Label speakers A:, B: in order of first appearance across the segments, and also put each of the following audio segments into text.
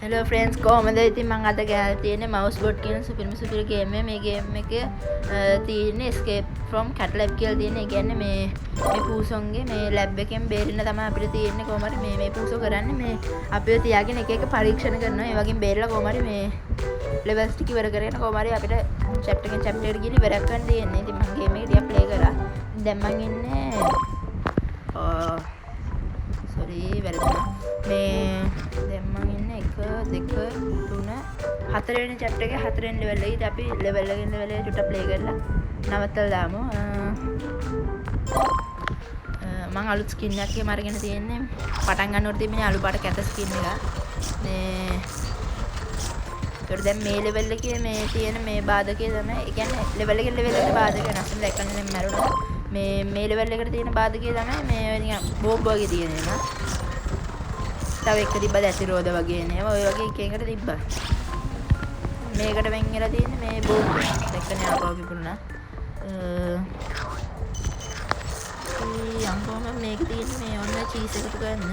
A: Hello friends, කොහොමද? ඉතින් මම අද ගහලා තියෙන්නේ mouse bot කියන සුපිරි ගේම් එක. මේ ගේම් එකේ තියෙන්නේ escape from cat lab කියලා තියෙන්නේ. ඒ කියන්නේ මේ පූසොන්ගේ මේ ලැබ් එකෙන් බේරෙන්න තමයි අපිට තියෙන්නේ. කොහොම හරි මේ පූසෝ කරන්නේ මේ අපිව තියාගෙන එක එක පරීක්ෂණ කරනවා. ඒ වගේම බේරලා කොහොම හරි මේ levels ටික ඉවර කරගෙන කොහොම හරි අපිට chapter එකෙන් chapter එකට ගිහින් ඉවරයක් කරන්න තියෙන්නේ. ඉතින් මම ගේම් එක ටිකක් play කරා. දැන් මම ඉන්නේ sorry වැරදුනා. මේ දැන් මම ඉන්නේ 1 2 3 4 වෙනි chapter එකේ 4 වෙනි level එකේ. ඉතින් අපි level එකෙන් level එකට චුට්ටක් play කරලා නවත්තලා දාමු. මම අලුත් skin එකක් එහෙම අරගෙන තියෙන්නේ. පටන් ගන්නකොට තිබෙන අලු පාට කැත skin එක. මේ ඒකට දැන් මේ level එකේ මේ තියෙන මේ බාධකය තමයි. ඒ කියන්නේ level එකෙන් level එකට බාධක වෙනස් වෙනවා. එකක් නෙමෙයි මැරුණා. මේ level එකට තියෙන බාධකය තමයි මේ නිකන් බෝම්බ වගේ තියෙන එක. තව එක තිබ්බද ඇතිරෝධ වගේ නේම ඔය වගේ එකකට තිබ්බා. මේකට වෙන් වෙලා තියෙන්නේ මේ බෝම්බ. දැක්කනේ ආපහු කිපුණා. යම්කොම මේක තියෙන්නේ මේ ඔන්න චීස් එකතු කරන්න.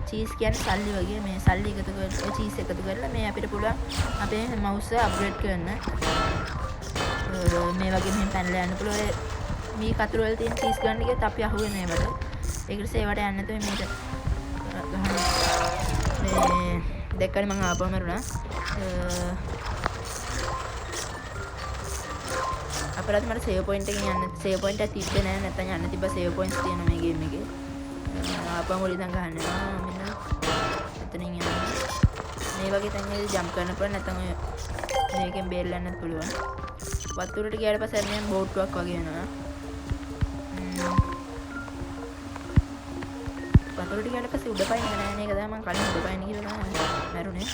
A: චීස් කියන්නේ සල්ලි වගේ. මේ සල්ලි එකතු කරලා චීස් එකතු කරලා මේ අපිට පුළුවන් අපේ mouse එක අප්ග්‍රේඩ් කරන්න. මේ වගේ මෙහෙම පැනලා යන්න පුළුවන්. මේ කතර වල තියෙන චීස් ගන්න ගියත් අපි අහුවෙන්නේ ඒවට. ඒකට සේවට යන්න නැතුව මේක මේ දෙකයි මම ආපහුම මරුණා. අපරාධ මට සේව් පොයින්ට් එකකින් යන්න සේව් පොයින්ට් එකක් තිබ්බේ නැහැ. නැත්නම් යන්න තිබ්බා සේව් පොයින්ට්ස් තියෙනවා මේ ගේම් එකේ. ආපහුම ඉඳන් ගන්නවා. මෙන්න එතනින් යනවා. මේ වගේ තැන්වලදී ජම්ප් කරන්න පුළුවන්. නැත්නම් ඔය මේකෙන් බේරලා යන්නත් පුළුවන්. වතුරට ගියාට පස්සේ අර බෝට්ටුවක් වගේ වෙනවා. වතුරට ගියාට පස්සේ උඩ පයින් නෑ නේද? ඒක තමයි මම කලින් උඩ පයින් කියලා තමයි මැරුණේ.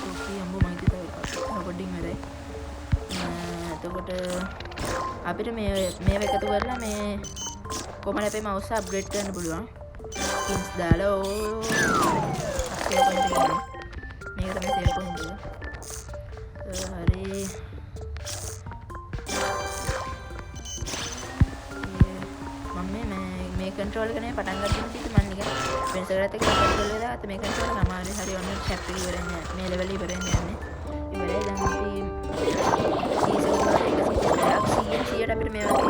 A: ඕකේ අම්බෝ මම හිතුවා පොඩ්ඩින් වැඩයි. එතකොට අපිට මේව එකතු කරලා මේ කොහමද අපේ mouse එක අප්ග්‍රේඩ් කරන්න පුළුවන්. skins දාලා save point එක ගන්න. මේක තමයි save point එක. හරි මේ control එක නේ පටන් ගන්න තියෙන්නේ මම නිකන් වෙනස කරත් එක control එක දාගත්ත මේ control එක අමාරුයි. හරි ඔන්න chapter එක ඉවර වෙන්නේ මේ level එක ඉවර වෙන්නේ යන්නේ. ඉවරයි දැන් අපි සීසන් අපිට මේ වගේ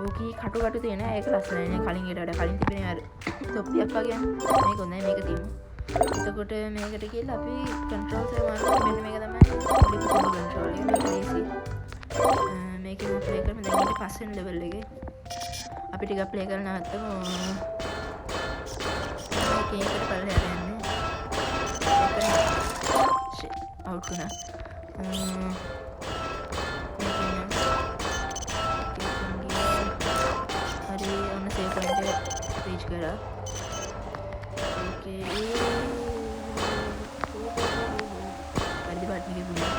A: ඕකී කටු තියෙන ඒක ලස්සනයි නේ. කලින් ඊට වඩා කලින් තිබෙන අර තොප්පියක් වගේ මේක හොඳයි මේක තියෙනවා. එතකොට මේකට කියලා අපි controls එක මාරුවා. මෙන්න මේක තමයි control එක. මේක easy. මේක මම ප්ලේ කරමු. දැන් ඊට පස්සේ level එකේ අපි ටිකක් ප්ලේ කරලා නැවතුමු. මේකේකට පල්ලෙහාට යන්නේ. ඒක අවුට් වුණා. හරි ඔන්න සේව් පොයින්ට් එක රීච් කරා. ඕකේ. හරි බටන් එක බුණා.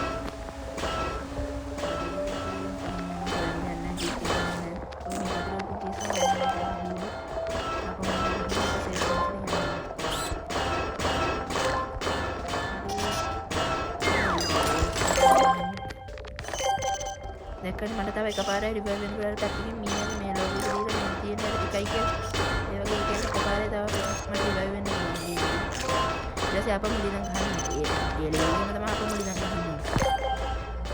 A: දැක්කනේ මට තව එකපාරයි රිවර්ස් වෙන කරලා පැත්තකින් මීනගේ මේ ලෝගෝ එක දීලා මේ තියෙන එකයි කියලා. ඒ වගේ එකෙන් එකපාරයි තව මට රිවර්ස් වෙන්න ඕනේ. ඊට පස්සේ අපම මුලින්ම ගහන්නේ. ඒ ලෙවල් එකම තමයි අපම මුලින්ම ගහන්නේ.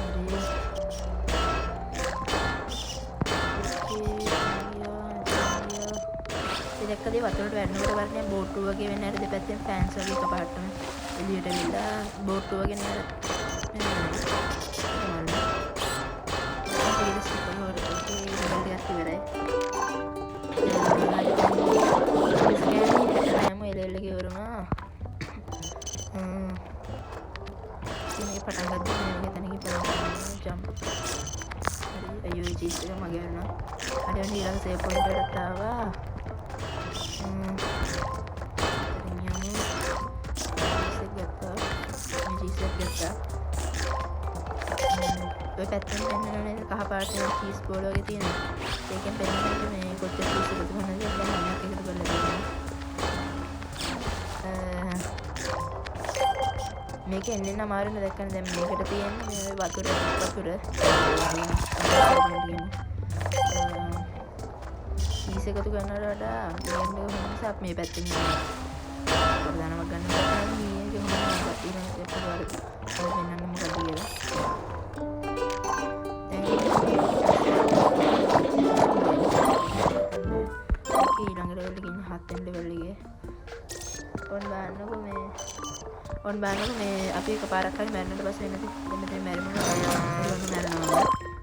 A: හරි. දැක්කද වතුරට වැටෙනකොට වර්ණය බෝට්ටු වගේ වෙන්නේ. අර දෙපැත්තෙන් ෆෑන්ස් වගේ එකපාරටම එළියට ඇවිල්ලා බෝට්ටු වගේ නේද? පටන් ගත්තා මේක තැනකින් ජම්ප්. හරි අයියෝ චීස් එක මගේ වෙනවා. හරි ඔන්න ඊළඟ සේව් පොයින්ට් එකට ආවා. ඔය පැත්තෙන් පෙන්නන නේද කහ පාට චීස් බෝල වගේ තියෙනවා. ඒකෙන් පෙන්නන්නේ මේ කොච්චර චීස් එකතු කරනවද කියලා මම එකතු කරලා තියෙනවා. මේක එන්නේ අමාරුනේ දැක්කනේ. දැන් මේකට තියෙන්නේ මේ වතුර චීස් එකතු කරනවට වඩා ගේම් එක හොඳ නිසා අපි මේ පැත්තෙන් යනවා. ප්‍රධානමක් ගන්න බැහැ මේක හොඳට ඊළඟ එපිසෝඩ් එක වෙනන්න මොකද කියලා. ඊළඟ ලෙවල් එකේ ඉන්න 7 වෙනි ලෙවල් එකේ ඔන්න බලන්නකො මේ අපි එකපාරක් හරි මැරෙන්නට පස්සේ වෙනද මෙතන මැරෙනවා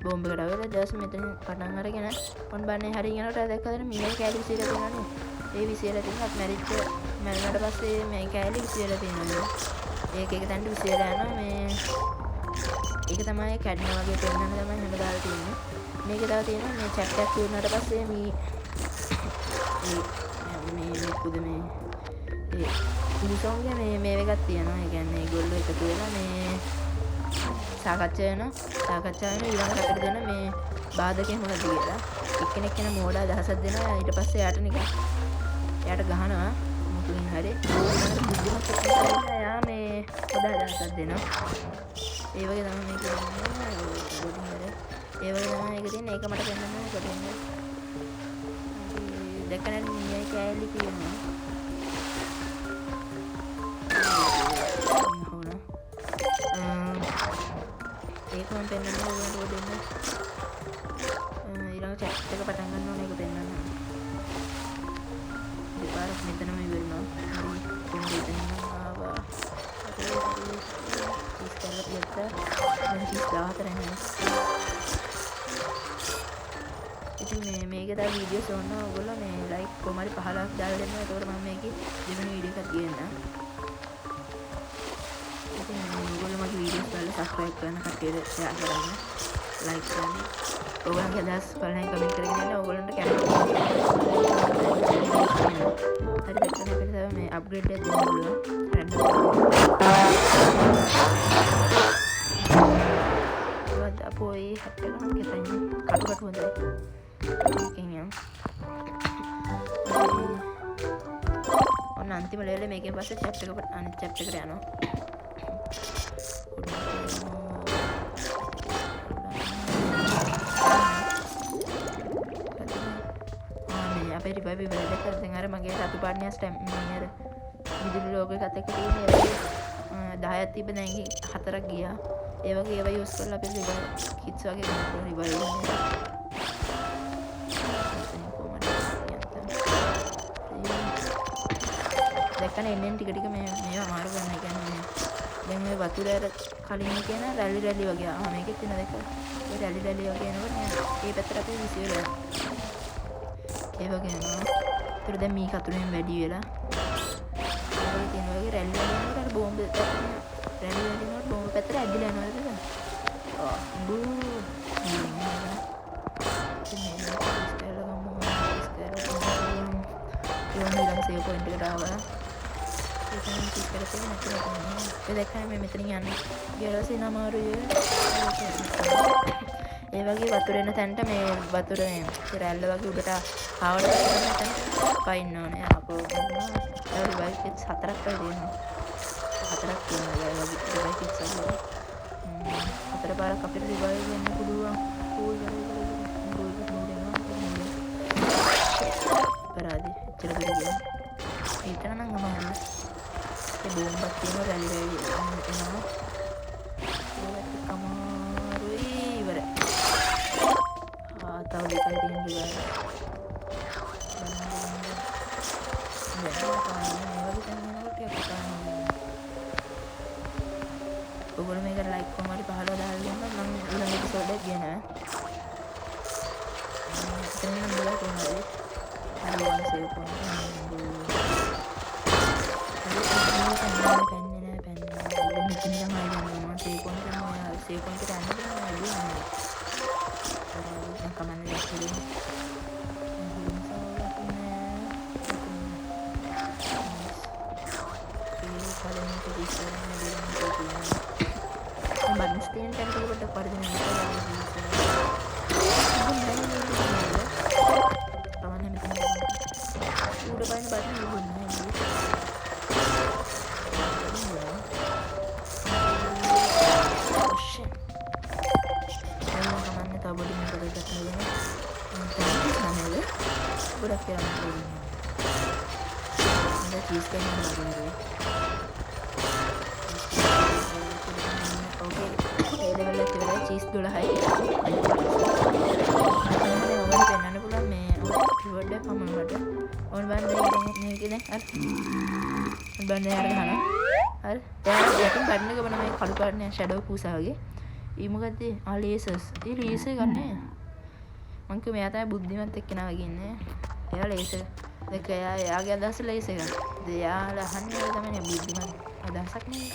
A: බෝම්බ එකට අවලා දැස් මෙතන පටන් අරගෙන ඔන්න බලන්නේ හරි යනකොට දැක්කද මේ කෑලි විසිරලා තියෙනවනේ ඒ විසිරලා තියෙනත් මැරුණාට පස්සේ මේ කෑලි විසිරලා තියෙනවා ඒක එක තැනට විසිරලා යනවා මේ ඒක තමයි කැඩන වගේ පෙන්නන්න තමයි හැම දාලා තියෙන්නේ මේක තව තියෙනවා මේ චැට් එකක් කියුණාට පස්සේ මේ පුද මේ ඒ කුලිසෝන්ගේ මේ එකක් තියෙනවා ඒ කියන්නේ ඒගොල්ලෝ එකතු වෙලා මේ සාකච්ඡා වෙන ඊළඟට අපිට දෙන මේ බාධකේ මොකද කියලා එක්කෙනෙක් කෙන මෝඩ අදහසක් දෙනවා ඊට පස්සේ යාට නිකන් එයාට ගහනවා මොකකින් හරි බුද්ධිමත් කෙනෙක් යා මේ පොඩ අදහසක් දෙනවා ඒ වගේ තමයි මේ කියන්නේ ගොඩින් හරි ඒ වගේ තමයි ඒක තියෙන්නේ ඒක මට පෙන්නන්න ගොඩින් හරි දැක්කනේ මේ කෑලි කියනවා ඒක මම පෙන්නන්න ඕනට දෙන්න ඊළඟ chat එක පටන් ගන්න ඕනේ ඒක පෙන්නන්න දෙපාරක් මෙතනම ඉවරනවා හරි කොහොමද එතනින් ආවා ඉතින් මේක තව වීඩියෝස් ඕන ඔයගොල්ලෝ මේ ලයික් කොහමරි 15ක් දාලා දෙන්න එතකොට මම මේකේ දෙවෙනි වීඩියෝ එකක් ගේන්න ඉතින් ඔයගොල්ලෝ මගේ වීඩියෝස් බලලා සබ්ස්ක්‍රයිබ් කරන්න කට්ටියට ෂෙයා කරන්න ලයික් කරන්න ඔයගොල්ලන්ගේ අදහස් බලන්න කමෙන්ට් කරගෙන යන්න ඔයගොල්ලන්ට කැමති හරි දැක්කම අපිට තව මේ අප්ග්‍රේඩ් එකක් දෙන්න පුළුවන් රැන්ඩම් what අපෝ ඒ හැට් එක නම් කෙතන්නේ කටු හොඳයි මේකෙන් යම් ඔන්න අන්තිම ලෙවල් මේකෙන් පස්සේ chat එක අනිත් chat එකට යනවා අපේ රිවයිව් ඉවරයි දැක්කද දැන් අර මගේ රතු පාටනිය ස්ටැම්ප් මේ අර විදුලි ලෝගෝ එකත් එක්ක තියෙන ඒ වගේ 10ක් තිබ්බ දැන් 4ක් ගියා ඒ වගේ ඒවා යූස් කරලා අපි රිවයිව් කිට්ස් වගේ ගන්න රිවයිව් දැක්කනේ එන්නේ ටික ටික මේවා මාරු කරන්න කියන්නේ දැන් මේ වතුර අර කලින් කියන රැලි වගේ ආ මේකෙත් තියෙන දැක්ක ඒ රැලි වගේ එනකොට මේ පැත්තට අපි විසිරලා ඒ වගේ යනවා. ඒතර දැන් මේ කතුරෙන් වැඩි වෙලා ඒ වගේ තියෙන වගේ රැලි වෙනකොට අර බෝම්බ වෙනකොට බෝම්බ පැත්තට ඇදිලා යනවා නේද? ආ බූ සේව් පොයින්ට් එකට ආවා. ඒකෙන් කිස් කරලා තියෙන නැතිව ඒ දැක්කම මේ මෙතනින් යන්නේ. ඊළඟට නමාරුවේ ඒ වගේ වතුර එන තැනට මේ වතුර රැල්ල වගේ උඩට ආවට පස්සේ පයින්න ඕනේ. අපෝ රිවයිව් කිට්ස් 4ක් වගේ දෙනවා. 4ක් තියෙනවා ඒ වගේ රිවයිව් කිට්ස් වගේ. 4 පාරක් අපිට රිවයිව් වෙන්න පුළුවන්. පරාදි එච්චර දුර ගියා. ඒතන නම් අමාරුයි. ඒ බෝම්බක් තියෙන රැලි එනවා. ඒවත් අමාරුයි ඉවරයි. තව දෙකයි තියෙන ඉවරයි. ඔයගොල්ලෝ මේක ලයික් කොහමද 15 දාලා දෙන්න මම ඊළඟ එපිසෝඩ් එක ගෙනවා. එතන නම් බලලා කොහමද? හරියට සේව් කරන්න. ගොඩක් කරන්න තියෙනවා. හොඳ චීස් එකක් මම වගේ. ඕකේ. ඒ ලෙවල් එකට ඉවරයි චීස් 12යි. ඔයාලට පෙන්වන්න පුළුවන් මේ රිවෝඩ් එක පමණට. ඕන බෑන්ඩ් මේක දැන් අර බෑන්ඩ් එක ගන්නවා. හරි. දැන් යටින් බටන් එක බලන්න මේ කළු පාටනේ ෂැඩෝ පූසා වගේ. ඊ මොකද්ද? ආ ලේසර්ස්. ඒ ලේසර් ගන්නෑ. මං කිව්වා මෙයා තමයි බුද්ධිමත් එක්කෙනා වගේ ඉන්නේ. එයා ලේසර්. ඒක එයාගේ අදහස ලේසර් එක. එයාලා අහන්නේ ඔය තමයි බුද්ධිමත් අදහසක් නේ.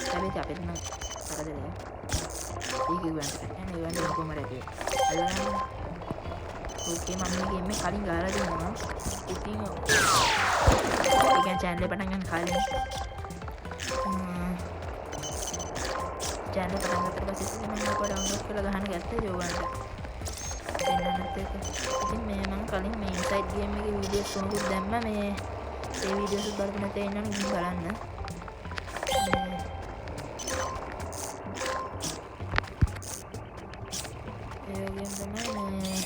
A: හැබැයි අපිට නම් කරදරයක්. ඒක ගන්න. එන්නේ ගන්න කොහමද ඒක? අල්ලගන්න. ඕකේ මම මේ ගේම් එක කලින් ගහලා දෙනවා. ඉතින් ඒක channel එක පටන් ගන්න කලින් channel පටන් ගත්තට පස්සේ මම ඔක download කරලා ගහන්න ගත්තා යෝගන්ට. එන්නත් ඒක. ඉතින් මේ මම කලින් මේ inside game එකේ වීඩියෝස් තුනකුත් දැම්මා. මේ ඒ වීඩියෝස් බලන්න නැතේ ඉන්නවනම් ගිහින් බලන්න. ඒ වගේම තමයි මේ